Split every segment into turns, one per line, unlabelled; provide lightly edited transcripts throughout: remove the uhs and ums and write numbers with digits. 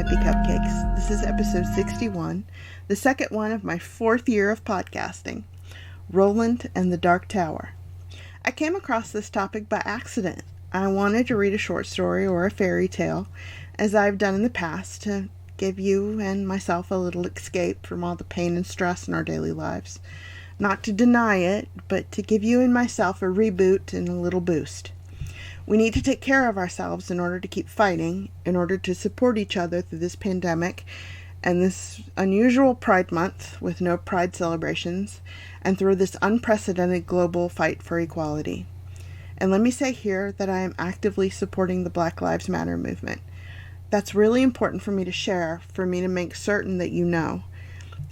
Might Be Cupcakes. This is episode 61, the second one of my 4th year of podcasting, Roland and the Dark Tower. I came across this topic by accident. I wanted to read a short story or a fairy tale, as I've done in the past, to give you and myself a little escape from all the pain and stress in our daily lives. Not to deny it, but to give you and myself a reboot and a little boost. We need to take care of ourselves in order to keep fighting, in order to support each other through this pandemic and this unusual Pride Month with no Pride celebrations, and through this unprecedented global fight for equality. And let me say here that I am actively supporting the Black Lives Matter movement. That's really important for me to share, for me to make certain that you know.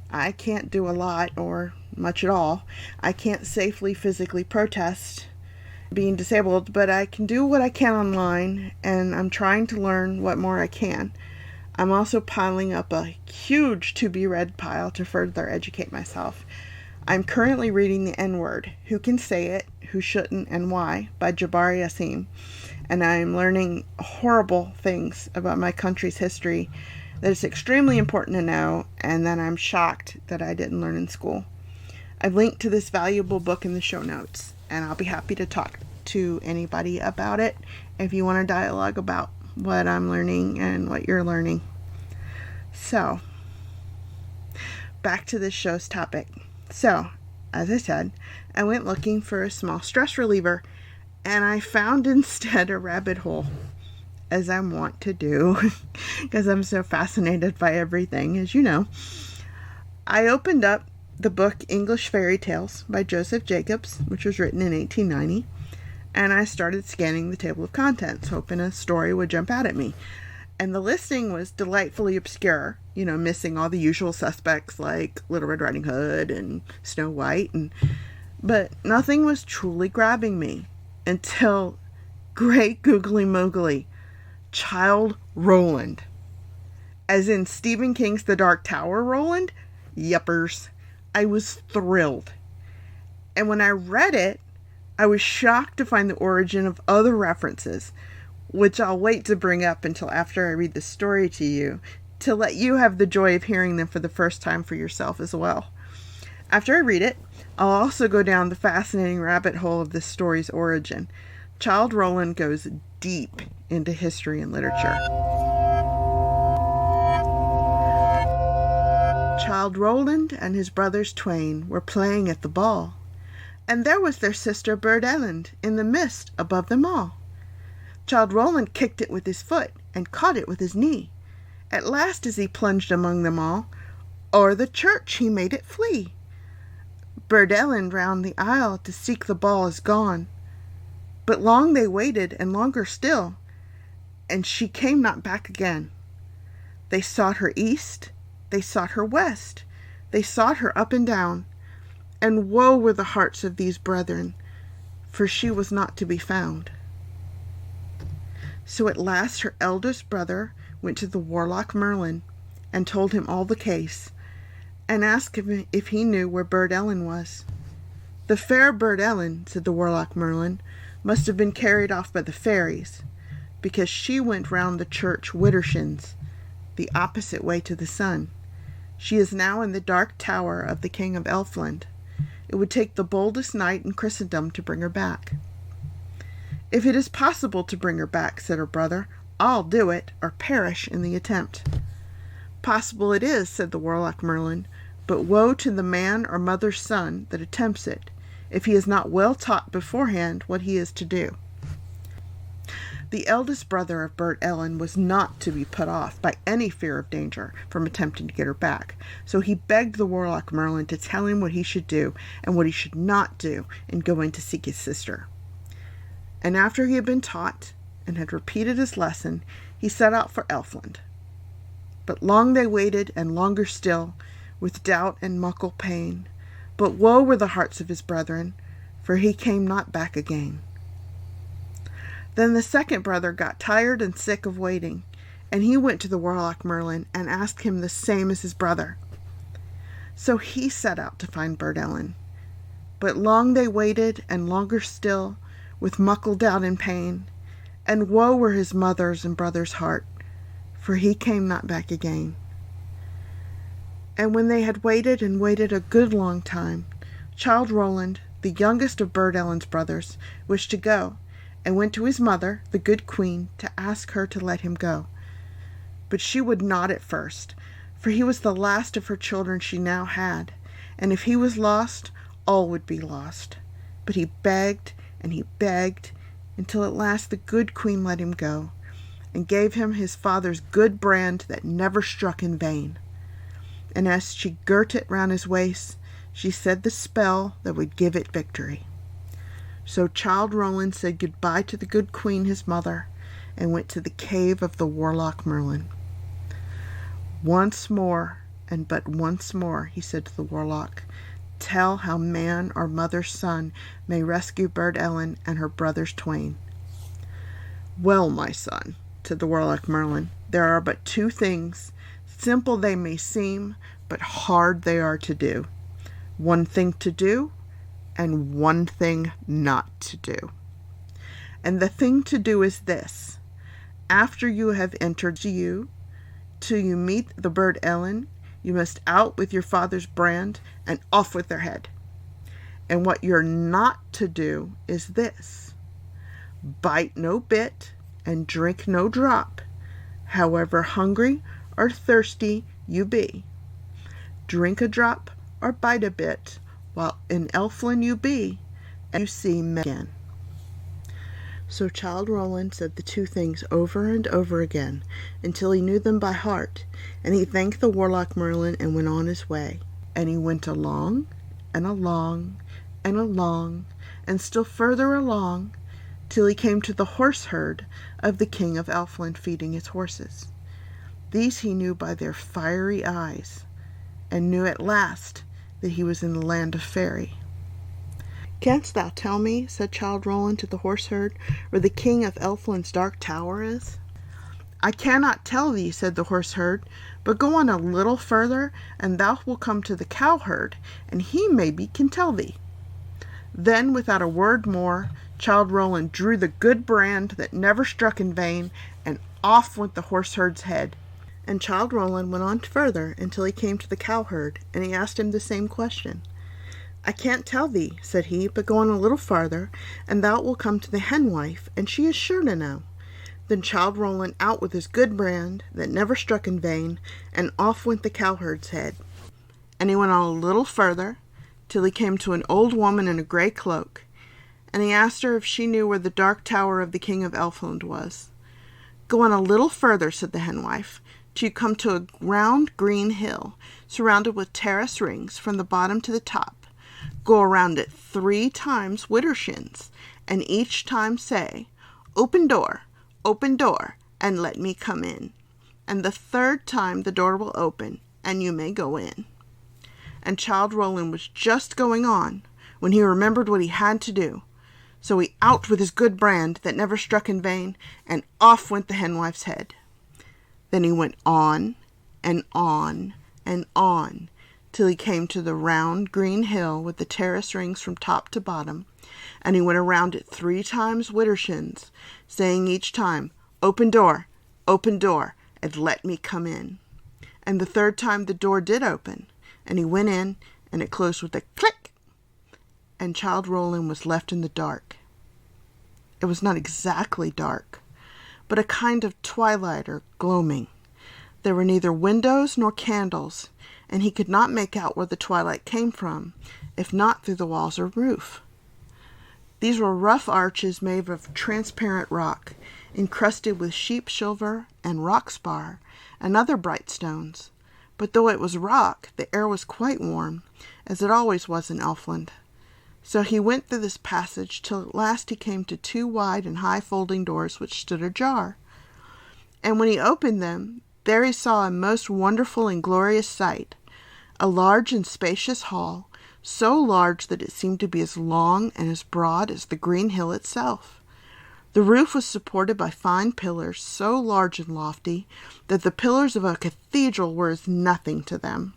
I can't do a lot or much at all. I can't safely physically protest being disabled, but I can do what I can online, and I'm trying to learn what more I can. I'm also piling up a huge to-be-read pile to further educate myself. I'm currently reading The N-Word, Who Can Say It, Who Shouldn't, and Why, by Jabari Yassim, and I'm learning horrible things about my country's history that is extremely important to know, and that I'm shocked that I didn't learn in school. I've linked to this valuable book in the show notes, and I'll be happy to talk to anybody about it if you want to dialogue about what I'm learning and what you're learning. So, back to this show's topic. So, as I said, I went looking for a small stress reliever, and I found instead a rabbit hole, as I want to do, because I'm so fascinated by everything, as you know. I opened up the book English Fairy Tales by Joseph Jacobs, which was written in 1890, and I started scanning the table of contents, hoping a story would jump out at me. And the listing was delightfully obscure, missing all the usual suspects like Little Red Riding Hood and Snow White, but nothing was truly grabbing me until great googly moogly, Childe Roland. As in Stephen King's The Dark Tower Roland? Yuppers. I was thrilled. And when I read it, I was shocked to find the origin of other references, which I'll wait to bring up until after I read the story to you, to let you have the joy of hearing them for the first time for yourself as well. After I read it, I'll also go down the fascinating rabbit hole of this story's origin. Childe Roland goes deep into history and literature. Childe Roland and his brothers twain were playing at the ball, and there was their sister Burd Ellen in the midst above them all. Childe Roland kicked it with his foot and caught it with his knee. At last as he plunged among them all, o'er the church he made it flee. Burd Ellen round the aisle to seek the ball is gone, but long they waited and longer still, and she came not back again. They sought her east, they sought her west, they sought her up and down, and woe were the hearts of these brethren, for she was not to be found. So at last her eldest brother went to the warlock Merlin, and told him all the case, and asked him if he knew where Burd Ellen was. The fair Burd Ellen, said the warlock Merlin, must have been carried off by the fairies, because she went round the church widdershins, the opposite way to the sun. She is now in the dark tower of the king of Elfland. It would take the boldest knight in Christendom to bring her back. If it is possible to bring her back, said her brother, I'll do it, or perish in the attempt. Possible it is, said the warlock Merlin, but woe to the man or mother's son that attempts it, if he is not well taught beforehand what he is to do. The eldest brother of Burd Ellen was not to be put off by any fear of danger from attempting to get her back, so he begged the warlock Merlin to tell him what he should do and what he should not do in going to seek his sister. And after he had been taught and had repeated his lesson, he set out for Elfland. But long they waited, and longer still, with doubt and muckle pain. But woe were the hearts of his brethren, for he came not back again. Then the second brother got tired and sick of waiting, and he went to the warlock Merlin and asked him the same as his brother. So he set out to find Burd Ellen. But long they waited, and longer still, with muckle doubt and pain, and woe were his mother's and brother's heart, for he came not back again. And when they had waited and waited a good long time, Childe Roland, the youngest of Burd Ellen's brothers, wished to go, and went to his mother, the good queen, to ask her to let him go. But she would not at first, for he was the last of her children she now had, and if he was lost, all would be lost. But he begged, until at last the good queen let him go, and gave him his father's good brand that never struck in vain. And as she girt it round his waist, she said the spell that would give it victory. So Childe Roland said goodbye to the good queen his mother, and went to the cave of the warlock Merlin. Once more, and but once more, he said to the warlock, tell how man or mother's son may rescue Burd Ellen and her brothers twain. Well, my son, said the warlock Merlin, there are but two things. Simple they may seem, but hard they are to do. One thing to do, and one thing not to do. And the thing to do is this. After you have entered till you meet the Burd Ellen, you must out with your father's brand and off with their head. And what you're not to do is this. Bite no bit and drink no drop, however hungry or thirsty you be. Drink a drop or bite a bit, while in Elfland you be, and you see men again. So Childe Roland said the two things over and over again, until he knew them by heart, and he thanked the warlock Merlin and went on his way. And he went along, and along, and along, and still further along, till he came to the horse herd of the king of Elfland feeding his horses. These he knew by their fiery eyes, and knew at last that he was in the land of Faery. Canst thou tell me, said Childe Roland to the horse herd, where the king of Elfland's dark tower is? I cannot tell thee, said the horse herd, but go on a little further, and thou wilt come to the cowherd, and he maybe can tell thee. Then, without a word more, Childe Roland drew the good brand that never struck in vain, and off went the horse herd's head. And Childe Roland went on further until he came to the cowherd, and he asked him the same question. I can't tell thee, said he, but go on a little farther, and thou wilt come to the henwife, and she is sure to know. Then Childe Roland out with his good brand that never struck in vain, and off went the cowherd's head. And he went on a little further, till he came to an old woman in a grey cloak, and he asked her if she knew where the dark tower of the king of Elfland was. Go on a little further, said the henwife, till you come to a round green hill, surrounded with terrace rings from the bottom to the top. Go around it 3 times widdershins, and each time say, open door, and let me come in. And the 3rd time the door will open, and you may go in. And Childe Roland was just going on, when he remembered what he had to do. So he out with his good brand that never struck in vain, and off went the henwife's head. Then he went on, and on, and on, till he came to the round green hill with the terrace rings from top to bottom, and he went around it 3 times widdershins, saying each time, open door, and let me come in. And the 3rd time the door did open, and he went in, and it closed with a click, and Childe Roland was left in the dark. It was not exactly dark, but a kind of twilight or gloaming. There were neither windows nor candles, and he could not make out where the twilight came from, if not through the walls or roof. These were rough arches made of transparent rock, encrusted with sheep silver and rock spar and other bright stones. But though it was rock, the air was quite warm, as it always was in Elfland. So he went through this passage till at last he came to 2 wide and high folding doors which stood ajar. And when he opened them, there he saw a most wonderful and glorious sight, a large and spacious hall, so large that it seemed to be as long and as broad as the green hill itself. The roof was supported by fine pillars, so large and lofty that the pillars of a cathedral were as nothing to them.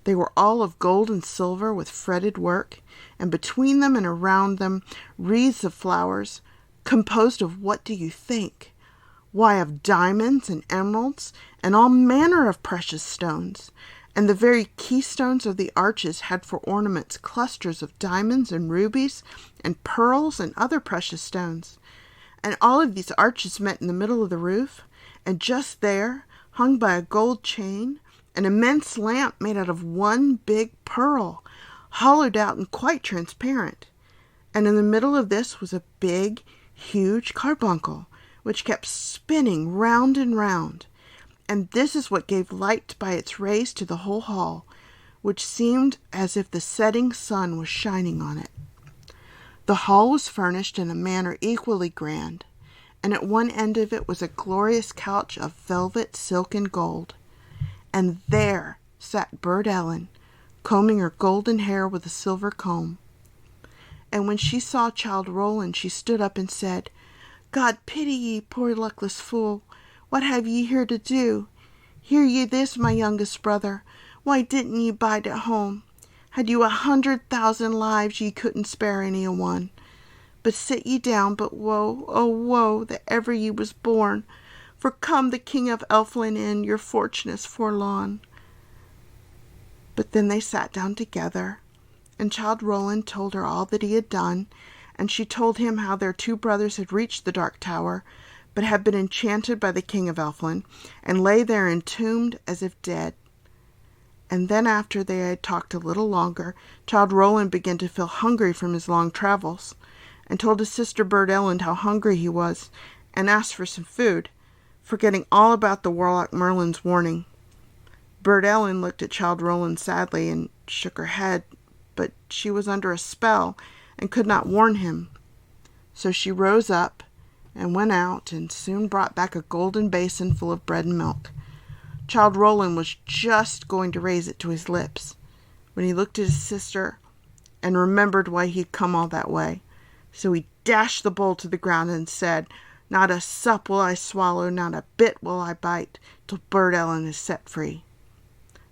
They were all of gold and silver with fretted work, and between them and around them wreaths of flowers, composed of, what do you think? Why, of diamonds and emeralds and all manner of precious stones. And the very keystones of the arches had for ornaments clusters of diamonds and rubies and pearls and other precious stones. And all of these arches met in the middle of the roof, and just there, hung by a gold chain, an immense lamp made out of one big pearl, hollowed out and quite transparent. And in the middle of this was a big, huge carbuncle, which kept spinning round and round. And this is what gave light by its rays to the whole hall, which seemed as if the setting sun was shining on it. The hall was furnished in a manner equally grand, and at one end of it was a glorious couch of velvet, silk, and gold. And there sat Burd Ellen, combing her golden hair with a silver comb. And when she saw Childe Roland, she stood up and said, God pity ye, poor luckless fool. What have ye here to do? Hear ye this, my youngest brother. Why didn't ye bide at home? Had you 100,000 lives, ye couldn't spare any a one. But sit ye down, but woe, oh woe, that ever ye was born. For come the King of Elfland in, your fortune is forlorn. But then they sat down together, and Childe Roland told her all that he had done, and she told him how their 2 brothers had reached the Dark Tower, but had been enchanted by the King of Elfland, and lay there entombed as if dead. And then after they had talked a little longer, Childe Roland began to feel hungry from his long travels, and told his sister Burd Ellen how hungry he was, and asked for some food, forgetting all about the warlock Merlin's warning. Burd Ellen looked at Childe Roland sadly and shook her head, but she was under a spell and could not warn him. So she rose up and went out and soon brought back a golden basin full of bread and milk. Childe Roland was just going to raise it to his lips when he looked at his sister and remembered why he'd come all that way. So he dashed the bowl to the ground and said, Not a sup will I swallow, not a bit will I bite, till Burd Ellen is set free.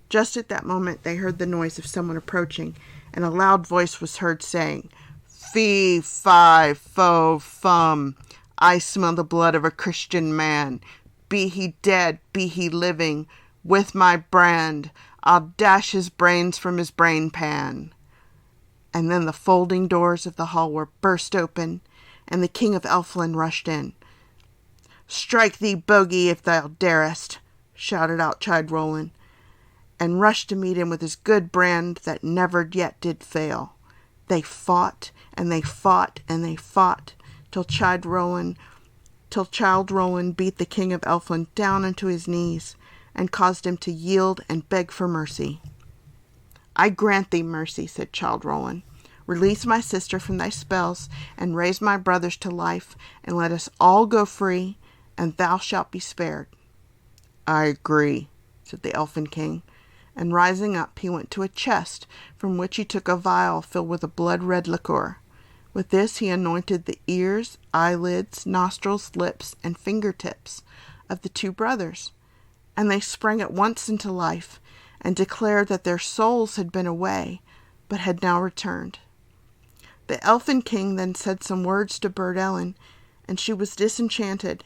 Just at that moment they heard the noise of someone approaching, and a loud voice was heard saying, Fee, fi, fo, fum, I smell the blood of a Christian man. Be he dead, be he living, with my brand, I'll dash his brains from his brain pan. And then the folding doors of the hall were burst open, and the King of Elfland rushed in. Strike thee, bogey, if thou darest, shouted out Childe Roland, and rushed to meet him with his good brand that never yet did fail. They fought, and they fought, and they fought, till Childe Roland beat the King of Elfland down onto his knees, and caused him to yield and beg for mercy. I grant thee mercy, said Childe Roland. Release my sister from thy spells, and raise my brothers to life, and let us all go free, and thou shalt be spared. I agree, said the Elfin King, and rising up he went to a chest, from which he took a vial filled with a blood-red liquor. With this he anointed the ears, eyelids, nostrils, lips, and fingertips of the 2 brothers, and they sprang at once into life, and declared that their souls had been away, but had now returned. The Elfin King then said some words to Burd Ellen, and she was disenchanted,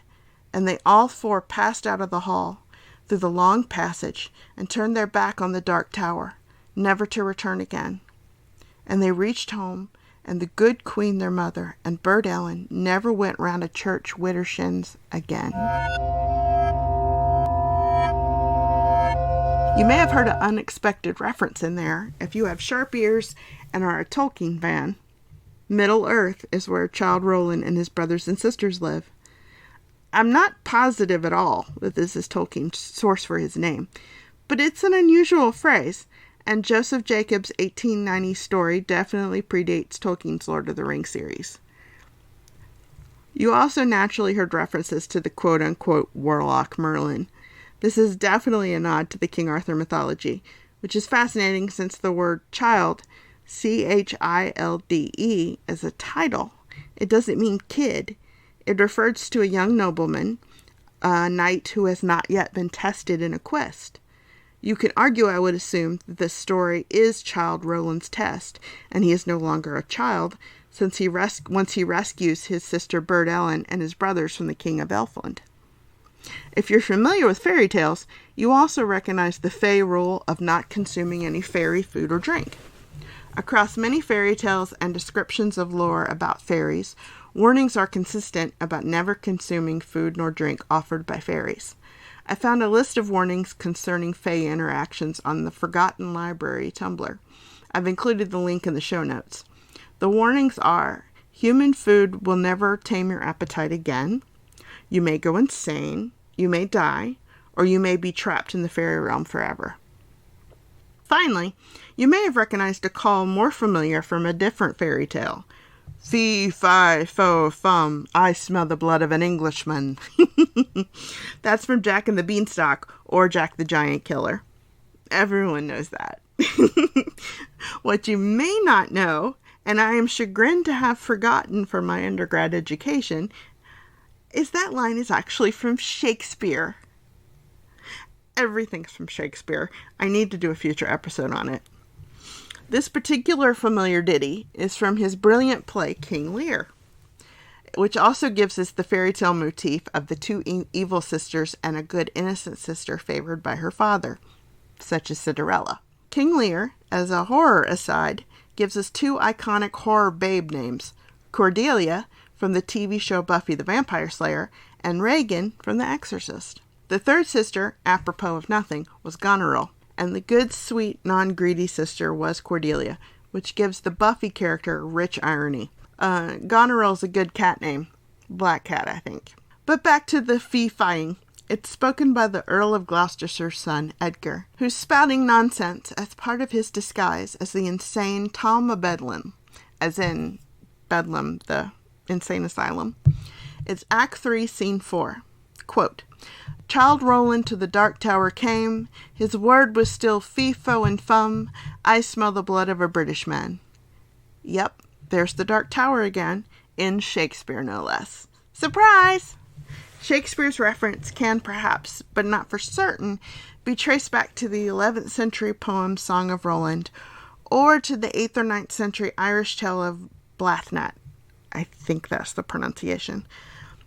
and they all 4 passed out of the hall, through the long passage, and turned their back on the Dark Tower, never to return again. And they reached home, and the good Queen their mother, and Burd Ellen, never went round a church widdershins again. You may have heard an unexpected reference in there. If you have sharp ears and are a Tolkien fan, Middleearth is where Childe Roland and his brothers and sisters live. I'm not positive at all that this is Tolkien's source for his name, but it's an unusual phrase, and Joseph Jacobs' 1890 story definitely predates Tolkien's Lord of the Rings series. You also naturally heard references to the quote-unquote warlock Merlin. This is definitely a nod to the King Arthur mythology, which is fascinating since the word child, Childe, is a title. It doesn't mean kid. It refers to a young nobleman, a knight who has not yet been tested in a quest. You can argue, I would assume, that this story is Childe Roland's test, and he is no longer a child, since once he rescues his sister Burd Ellen and his brothers from the King of Elfland. If you're familiar with fairy tales, you also recognize the Fey rule of not consuming any fairy food or drink. Across many fairy tales and descriptions of lore about fairies, warnings are consistent about never consuming food nor drink offered by fairies. I found a list of warnings concerning Fey interactions on the Forgotten Library Tumblr. I've included the link in the show notes. The warnings are: human food will never tame your appetite again. You may go insane, you may die, or you may be trapped in the fairy realm forever. Finally, you may have recognized a call more familiar from a different fairy tale. Fee, fi, fo, fum, I smell the blood of an Englishman. That's from Jack and the Beanstalk, or Jack the Giant Killer. Everyone knows that. What you may not know, and I am chagrined to have forgotten from my undergrad education, is that line is actually from Shakespeare. Everything's from Shakespeare. I need to do a future episode on it. This particular familiar ditty is from his brilliant play King Lear, which also gives us the fairy tale motif of the two evil sisters and a good innocent sister favored by her father, such as Cinderella. King Lear, as a horror aside, gives us two iconic horror babe names: Cordelia from the TV show Buffy the Vampire Slayer, and Regan from The Exorcist. The third sister, apropos of nothing, was Goneril, and the good, sweet, non-greedy sister was Cordelia, which gives the Buffy character rich irony. Goneril's a good cat name. Black cat, I think. But back to the fee-fying. It's spoken by the Earl of Gloucester's son, Edgar, who's spouting nonsense as part of his disguise as the insane Tom of Bedlam, as in Bedlam, the insane asylum. It's Act 3, Scene 4. Quote, Childe Roland to the Dark Tower came, his word was still fee, fo, and fum, I smell the blood of a British man. Yep, there's the Dark Tower again, in Shakespeare no less. Surprise! Shakespeare's reference can perhaps, but not for certain, be traced back to the 11th century poem Song of Roland, or to the 8th or 9th century Irish tale of Blathnat. I think that's the pronunciation.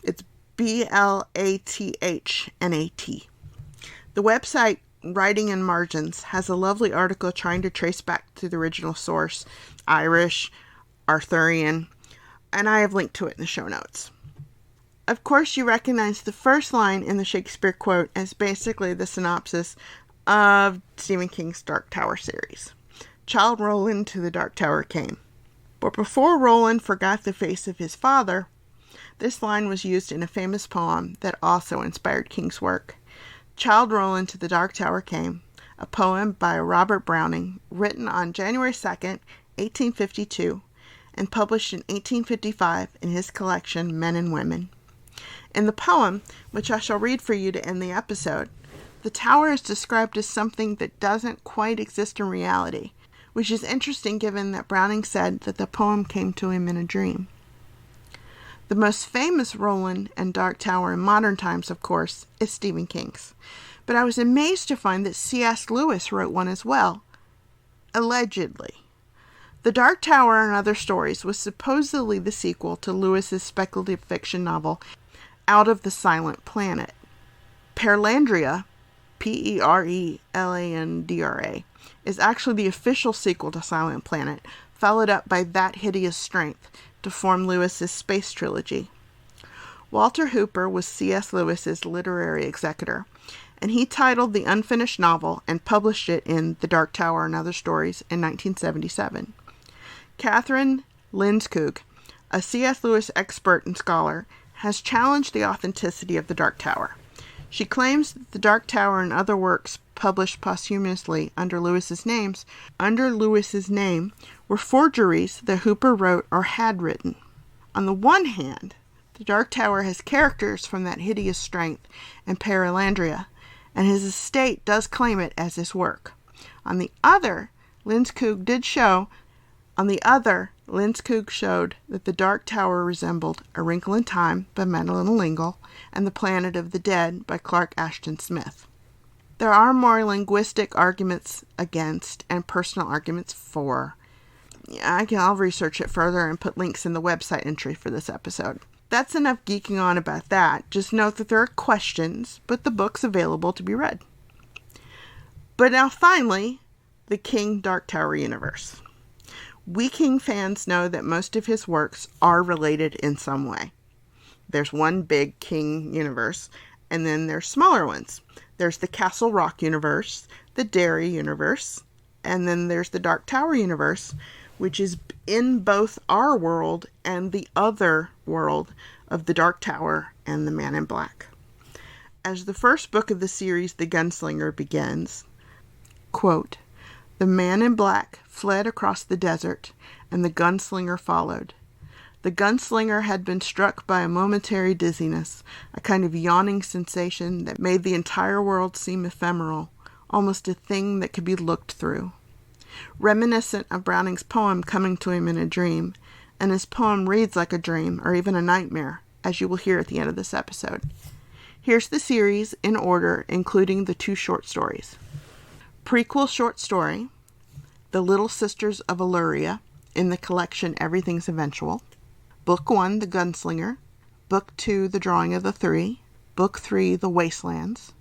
It's Blathnat. The website Writing in Margins has a lovely article trying to trace back to the original source, Irish, Arthurian, and I have linked to it in the show notes. Of course, you recognize the first line in the Shakespeare quote as basically the synopsis of Stephen King's Dark Tower series. Childe Roland to the Dark Tower came. But before Roland forgot the face of his father, this line was used in a famous poem that also inspired King's work. Childe Roland to the Dark Tower came, a poem by Robert Browning, written on January 2nd, 1852, and published in 1855 in his collection Men and Women. In the poem, which I shall read for you to end the episode, the tower is described as something that doesn't quite exist in reality, which is interesting given that Browning said that the poem came to him in a dream. The most famous Roland and Dark Tower in modern times, of course, is Stephen King's, but I was amazed to find that C.S. Lewis wrote one as well, allegedly. The Dark Tower and Other Stories was supposedly the sequel to Lewis's speculative fiction novel Out of the Silent Planet. Perelandra, Perelandra, is actually the official sequel to Silent Planet, followed up by That Hideous Strength, to form Lewis's space trilogy. Walter Hooper was C.S. Lewis's literary executor, and he titled the unfinished novel and published it in The Dark Tower and Other Stories in 1977. Catherine Linskog, a C.S. Lewis expert and scholar, has challenged the authenticity of The Dark Tower. She claims that The Dark Tower and other works published posthumously under Lewis's name were forgeries that Hooper wrote or had written. On the one hand, The Dark Tower has characters from That Hideous Strength and Perelandra, and his estate does claim it as his work. On the other, Linskog showed that The Dark Tower resembled A Wrinkle in Time by Madeleine L'Engle and The Planet of the Dead by Clark Ashton Smith. There are more linguistic arguments against and personal arguments for. I'll research it further and put links in the website entry for this episode. That's enough geeking on about that. Just note that there are questions, but the book's available to be read. But now finally, the King Dark Tower universe. We King fans know that most of his works are related in some way. There's one big King universe, and then there's smaller ones. There's the Castle Rock universe, the Derry universe, and then there's the Dark Tower universe, which is in both our world and the other world of the Dark Tower and the Man in Black. As the first book of the series, The Gunslinger, begins, quote, "The Man in Black fled across the desert, and the gunslinger followed. The gunslinger had been struck by a momentary dizziness, a kind of yawning sensation that made the entire world seem ephemeral, almost a thing that could be looked through. Reminiscent of Browning's poem coming to him in a dream, and his poem reads like a dream or even a nightmare, as you will hear at the end of this episode. Here's the series in order, including the 2 short stories. Prequel short story, The Little Sisters of Illyria, in the collection Everything's Eventual. Book 1, The Gunslinger. Book 2, The Drawing of the Three. Book 3, The Wastelands.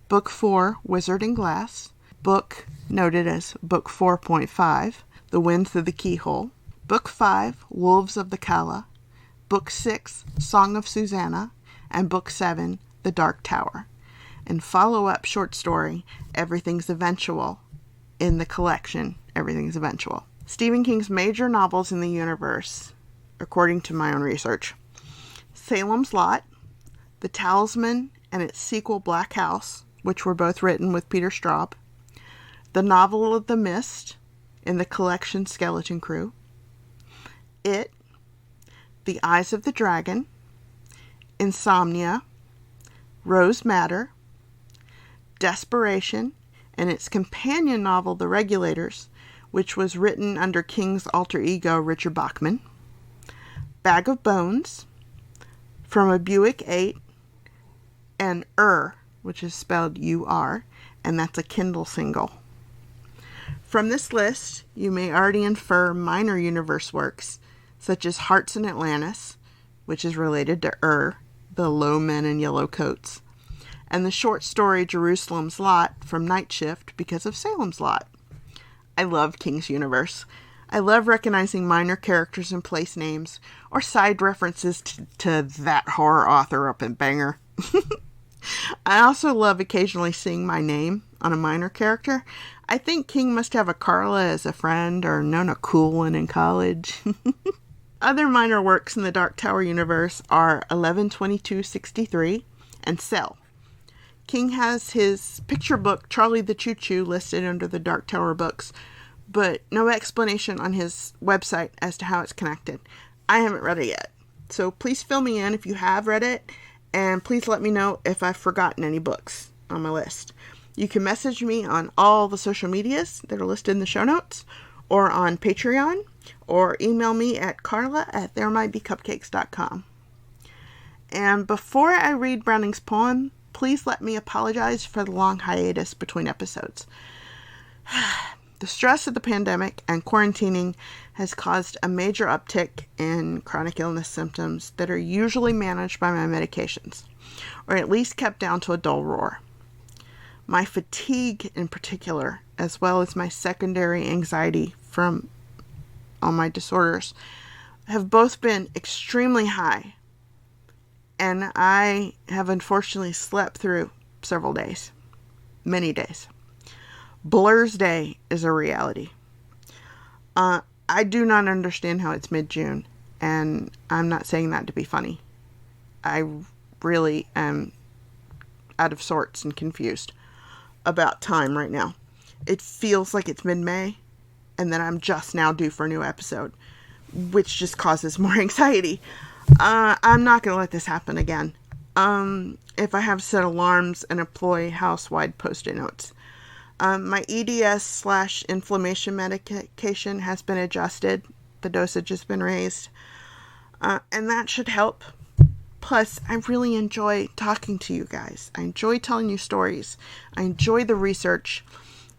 Book 4, Wizard in Glass. Book, noted as Book 4.5, The Wind Through the Keyhole. Book 5, Wolves of the Calla. Book 6, Song of Susanna. And Book 7, The Dark Tower. And follow-up short story, Everything's Eventual, in the collection Everything's Eventual. Stephen King's major novels in the universe, according to my own research: Salem's Lot, The Talisman and its sequel Black House, which were both written with Peter Straub, The Novel of the Mist, in the collection Skeleton Crew, It, The Eyes of the Dragon, Insomnia, Rose Madder, Desperation, and its companion novel, The Regulators, which was written under King's alter ego, Richard Bachman, Bag of Bones, From a Buick 8, and which is spelled U-R, and that's a Kindle single. From this list, you may already infer minor universe works, such as Hearts in Atlantis, which is related to the low men in yellow coats, and the short story Jerusalem's Lot from Night Shift because of Salem's Lot. I love King's universe. I love recognizing minor characters and place names, or side references to that horror author up in Banger. I also love occasionally seeing my name on a minor character. I think King must have a Carla as a friend, or known a cool one in college. Other minor works in the Dark Tower universe are 11/22/63 and Cell. King has his picture book, Charlie the Choo Choo, listed under the Dark Tower books, but no explanation on his website as to how it's connected. I haven't read it yet, so please fill me in if you have read it, and please let me know if I've forgotten any books on my list. You can message me on all the social medias that are listed in the show notes, or on Patreon, or email me at carla@theremightbecupcakes.com. And before I read Browning's poem, please let me apologize for the long hiatus between episodes. The stress of the pandemic and quarantining has caused a major uptick in chronic illness symptoms that are usually managed by my medications, or at least kept down to a dull roar. My fatigue in particular, as well as my secondary anxiety from all my disorders, have both been extremely high, and I have unfortunately slept through several days, many days. Blur's Day is a reality. I do not understand how it's mid-June, and I'm not saying that to be funny. I really am out of sorts and confused about time right now. It feels like it's mid-May, and that I'm just now due for a new episode, which just causes more anxiety. I'm not going to let this happen again. If I have set alarms and employ house-wide post-it notes. My EDS/inflammation medication has been adjusted. The dosage has been raised. And that should help. Plus, I really enjoy talking to you guys. I enjoy telling you stories. I enjoy the research.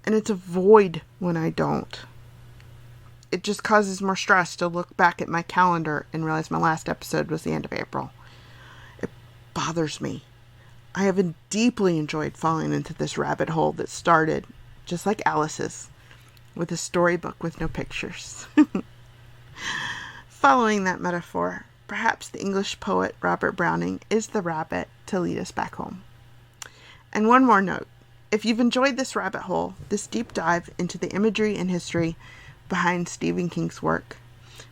And it's a void when I don't. it just causes more stress to look back at my calendar and realize my last episode was the end of April. It bothers me. I have deeply enjoyed falling into this rabbit hole that started, just like Alice's, with a storybook with no pictures. Following that metaphor, perhaps the English poet Robert Browning is the rabbit to lead us back home. And one more note. If you've enjoyed this rabbit hole, this deep dive into the imagery and history behind Stephen King's work,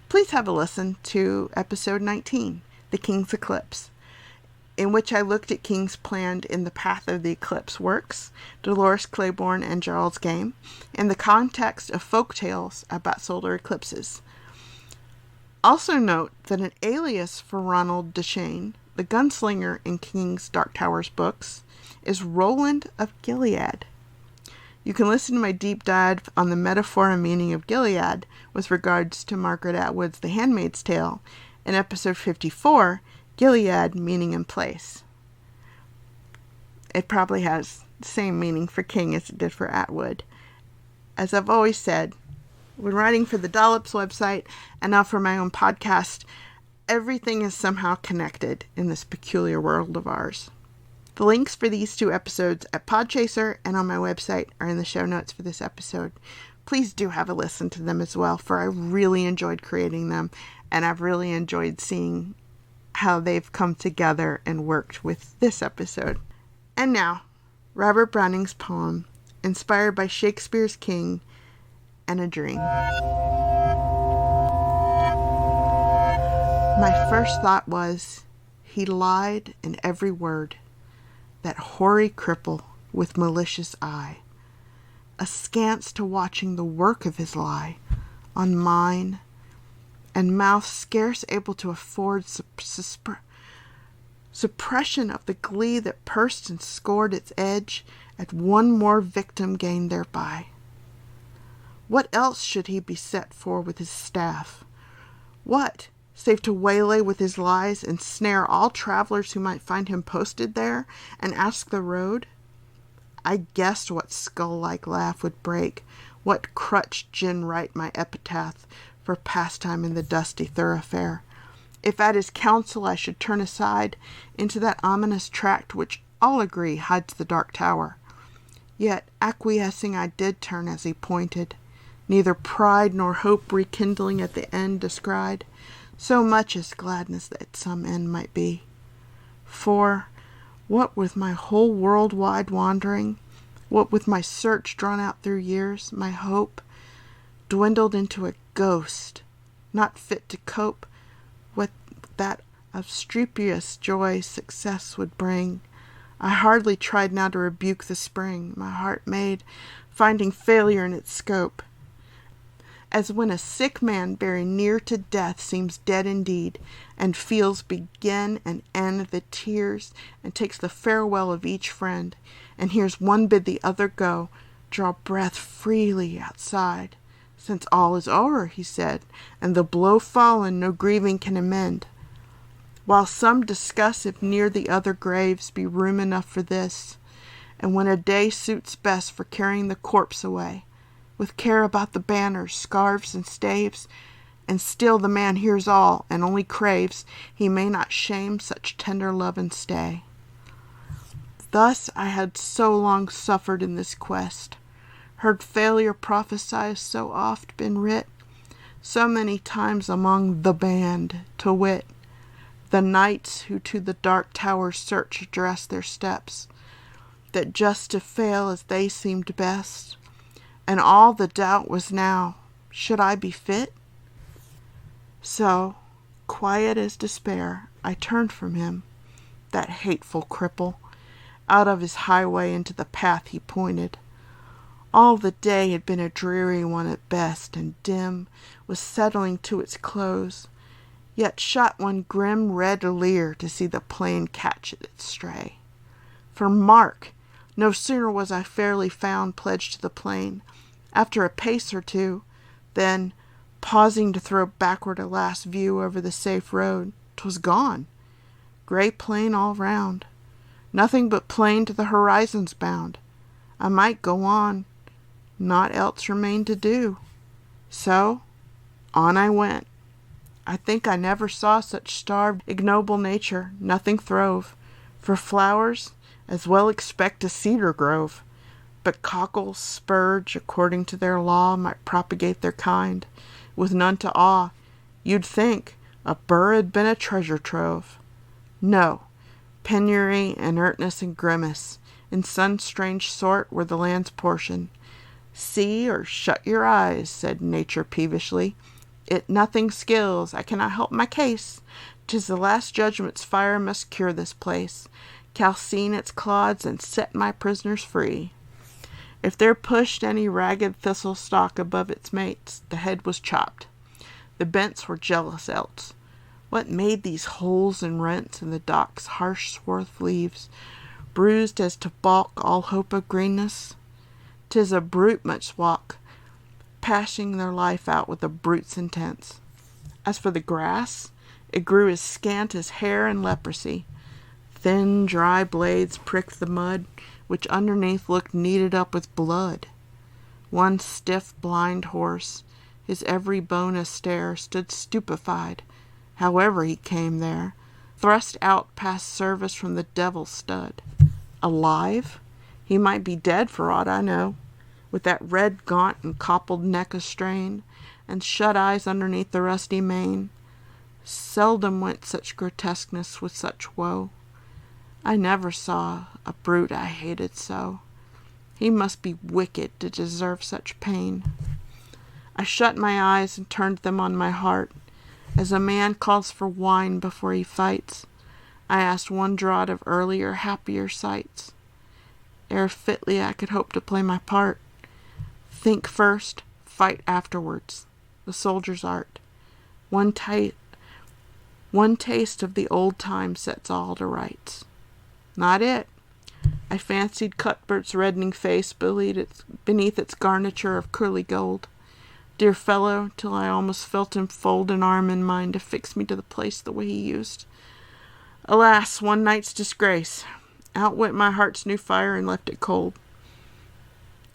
please have a listen to episode 19, The King's Eclipse, in which I looked at King's planned In the Path of the Eclipse works, Dolores Claiborne and Gerald's Game, in the context of folk tales about solar eclipses. Also note that an alias for Ronald Duchesne, the gunslinger in King's Dark Towers books, is Roland of Gilead. You can listen to my deep dive on the metaphor and meaning of Gilead with regards to Margaret Atwood's The Handmaid's Tale in episode 54, Gilead, Meaning and Place. It probably has the same meaning for King as it did for Atwood. As I've always said, when writing for the Dollops website and now for my own podcast, everything is somehow connected in this peculiar world of ours. The links for these two episodes at Podchaser and on my website are in the show notes for this episode. Please do have a listen to them as well, for I really enjoyed creating them, and I've really enjoyed seeing how they've come together and worked with this episode. And now, Robert Browning's poem, inspired by Shakespeare's King and a Dream. My first thought was, he lied in every word. That hoary cripple with malicious eye, askance to watching the work of his lie on mine, and mouth scarce able to afford suppression of the glee that pursed and scored its edge at one more victim gained thereby. What else should he be set for with his staff? What, save to waylay with his lies and snare all travelers who might find him posted there and ask the road? I guessed what skull-like laugh would break, what crutch gin write my epitaph for pastime in the dusty thoroughfare, if at his counsel I should turn aside into that ominous tract which all agree hides the dark tower. Yet acquiescing I did turn as he pointed, neither pride nor hope rekindling at the end descried, so much as gladness that some end might be. For, what with my whole world-wide wandering, what with my search drawn out through years, my hope dwindled into a ghost, not fit to cope with that obstreperous joy success would bring. I hardly tried now to rebuke the spring my heart made, finding failure in its scope. As when a sick man very near to death seems dead indeed, and feels begin and end the tears, and takes the farewell of each friend, and hears one bid the other go, draw breath freely outside. Since all is o'er, he said, and the blow fallen no grieving can amend. While some discuss if near the other graves be room enough for this, and when a day suits best for carrying the corpse away, with care about the banners, scarves, and staves, and still the man hears all, and only craves he may not shame such tender love and stay. Thus I had so long suffered in this quest, heard failure prophesied so oft been writ, so many times among the band, to wit, the knights who to the dark tower's search address their steps, that just to fail as they seemed best, and all the doubt was now, should I be fit? So, quiet as despair, I turned from him, that hateful cripple, out of his highway into the path he pointed. All the day had been a dreary one at best, and dim was settling to its close, yet shot one grim red leer to see the plain catch at its stray. For mark, no sooner was I fairly found pledged to the plain, after a pace or two, then, pausing to throw backward a last view over the safe road, 'twas gone. Grey plain all round, nothing but plain to the horizon's bound. I might go on, naught else remained to do. So, On I went. I think I never saw such starved, ignoble nature. Nothing throve. For flowers, as well expect a cedar grove. But cockle, spurge, according to their law, might propagate their kind, with none to awe. You'd think a burr had been a treasure trove. No, penury, inertness, and grimace, in some strange sort, were the land's portion. See or shut your eyes, said nature peevishly. It nothing skills, I cannot help my case. 'Tis the last judgment's fire must cure this place, calcine its clods, and set my prisoners free. If there pushed any ragged thistle stalk above its mates, the head was chopped. The bents were jealous else. What made these holes and rents in the dock's harsh swarth leaves, bruised as to balk all hope of greenness? 'Tis a brute much walk, pashing their life out with a brute's intents. As for the grass, it grew as scant as hair and leprosy. Thin, dry blades pricked the mud, which underneath looked kneaded up with blood. One stiff, blind horse, his every bone a stare, stood stupefied, however he came there, thrust out past service from the devil's stud. Alive? He might be dead for aught I know, with that red gaunt and coppled neck a-strain, and shut eyes underneath the rusty mane. Seldom went such grotesqueness with such woe. I never saw a brute I hated so. He must be wicked to deserve such pain. I shut my eyes and turned them on my heart. As a man calls for wine before he fights, I asked one draught of earlier, happier sights. Ere fitly I could hope to play my part. Think first, fight afterwards, the soldier's art. One taste of the old time sets all to rights. Not it. I fancied Cuthbert's reddening face beneath its garniture of curly gold. Dear fellow, till I almost felt him fold an arm in mine to fix me to the place the way he used. Alas, one night's disgrace. Out went my heart's new fire and left it cold.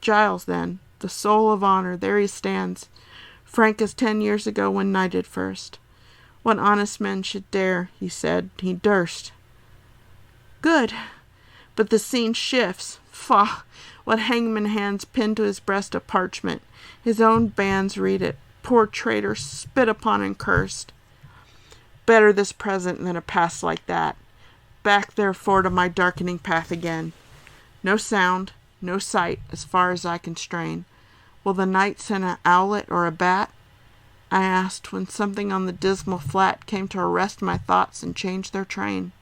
Giles, then, the soul of honor, there he stands, frank as 10 years ago when knighted first. What honest men should dare, he said, he durst. Good, but the scene shifts. Faugh! What hangman hands pinned to his breast a parchment? His own bands read it. Poor traitor, spit upon and cursed. Better this present than a past like that. Back therefore to my darkening path again. No sound, no sight, as far as I can strain. Will the night send an owlet or a bat? I asked, when something on the dismal flat came to arrest my thoughts and change their train.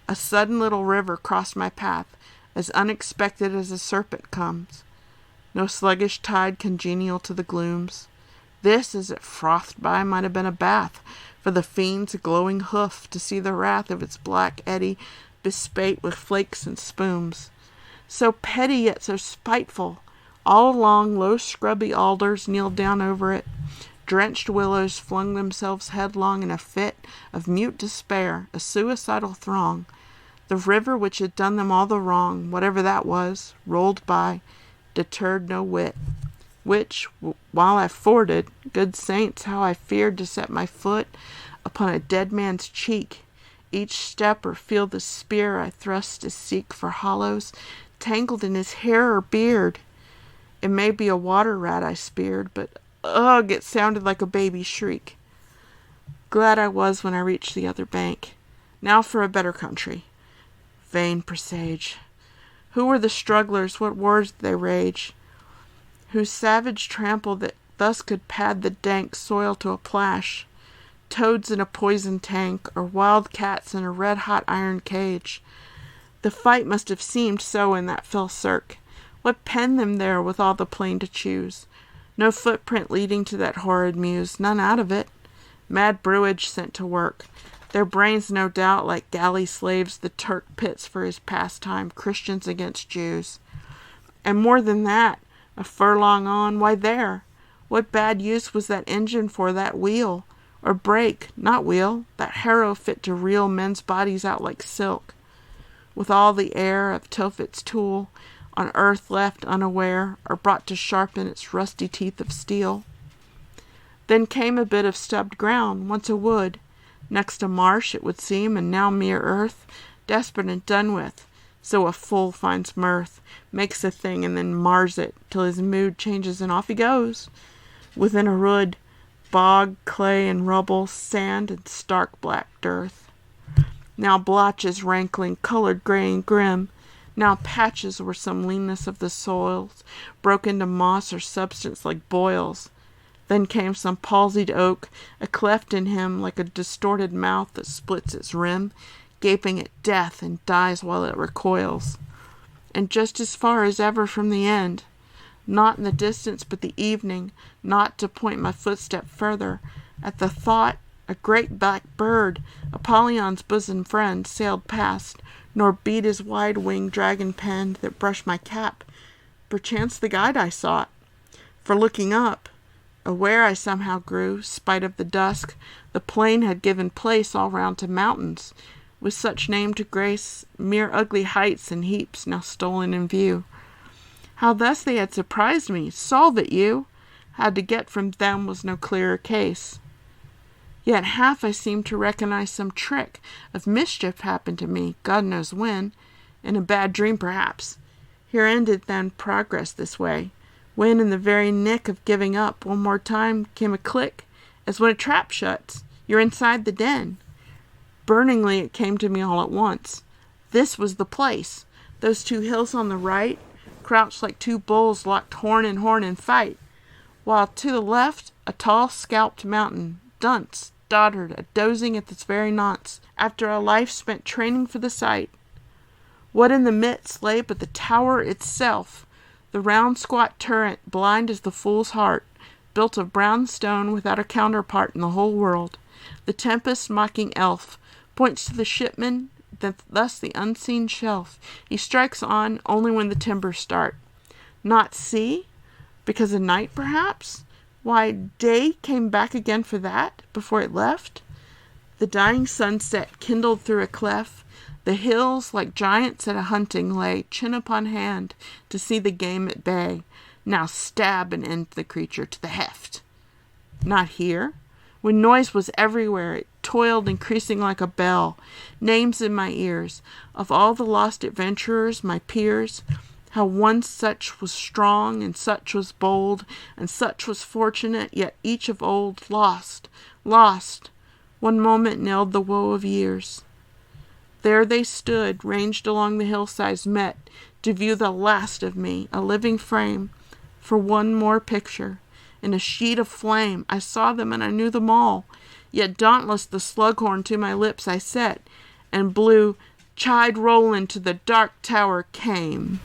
A sudden little river crossed my path, as unexpected as a serpent comes. No sluggish tide congenial to the glooms. This, as it frothed by, might have been a bath for the fiend's glowing hoof, to see the wrath of its black eddy bespate with flakes and spumes. So petty yet so spiteful. All along low scrubby alders kneeled down over it. Drenched willows flung themselves headlong in a fit of mute despair, a suicidal throng. The river which had done them all the wrong, whatever that was, rolled by, deterred no whit. Which, while I forded, good saints, how I feared to set my foot upon a dead man's cheek, each step or feel the spear I thrust to seek for hollows, tangled in his hair or beard. It may be a water rat I speared, but ugh, it sounded like a baby's shriek. Glad I was when I reached the other bank. Now for a better country. Vain presage. Who were the strugglers? What wars did they rage? Whose savage trample that thus could pad the dank soil to a plash? Toads in a poison tank, or wild cats in a red-hot iron cage? The fight must have seemed so in that fell cirque. What penned them there with all the plain to choose? No footprint leading to that horrid mews, none out of it. Mad brewage sent to work. Their brains, no doubt, like galley slaves the Turk pits for his pastime, Christians against Jews. And more than that, a furlong on, why there? What bad use was that engine for, that wheel? Or brake, not wheel, that harrow fit to reel men's bodies out like silk? With all the air of Tophet's tool, on earth left unaware, or brought to sharpen its rusty teeth of steel. Then came a bit of stubbed ground, once a wood, next a marsh it would seem, and now mere earth, desperate and done with. So a fool finds mirth, makes a thing and then mars it, till his mood changes and off he goes. Within a rood, bog, clay and rubble, sand and stark black dearth. Now blotches rankling, colored gray and grim, now patches where some leanness of the soils broke into moss or substance like boils. Then came some palsied oak, a cleft in him like a distorted mouth that splits its rim, gaping at death and dies while it recoils. And just as far as ever from the end, not in the distance but the evening, not to point my footstep further, at the thought a great black bird, Apollyon's bosom friend, sailed past, nor beat his wide-winged dragon-penned that brushed my cap, perchance the guide I sought. For looking up, aware I somehow grew, spite of the dusk, the plain had given place all round to mountains, with such name to grace, mere ugly heights and heaps now stolen in view. How thus they had surprised me, solve it you! How to get from them was no clearer case. Yet half I seemed to recognize some trick of mischief happened to me, God knows when, in a bad dream perhaps. Here ended then progress this way, when in the very nick of giving up, one more time came a click, as when a trap shuts, you're inside the den. Burningly it came to me all at once. This was the place. Those two hills on the right, crouched like two bulls locked horn in fight, while to the left a tall scalped mountain, dunce, dotard, a dozing at its very nonce, after a life spent training for the sight. What in the midst lay but the tower itself, the round squat turret, blind as the fool's heart, built of brown stone without a counterpart in the whole world. The tempest mocking elf points to the shipman, thus the unseen shelf. He strikes on only when the timbers start. Not see? Because of night, perhaps? Why, day came back again for that, before it left. The dying sunset kindled through a cleft. The hills, like giants at a hunting, lay chin upon hand to see the game at bay. Now stab and end the creature to the heft. Not here? When noise was everywhere, it toiled increasing like a bell. Names in my ears, of all the lost adventurers, my peers, how one such was strong, and such was bold, and such was fortunate, yet each of old lost, lost. One moment knelled the woe of years. There they stood, ranged along the hillsides, met to view the last of me, a living frame, for one more picture. In a sheet of flame, I saw them and I knew them all. Yet dauntless the slughorn to my lips I set, and blew, Childe Roland to the dark tower came.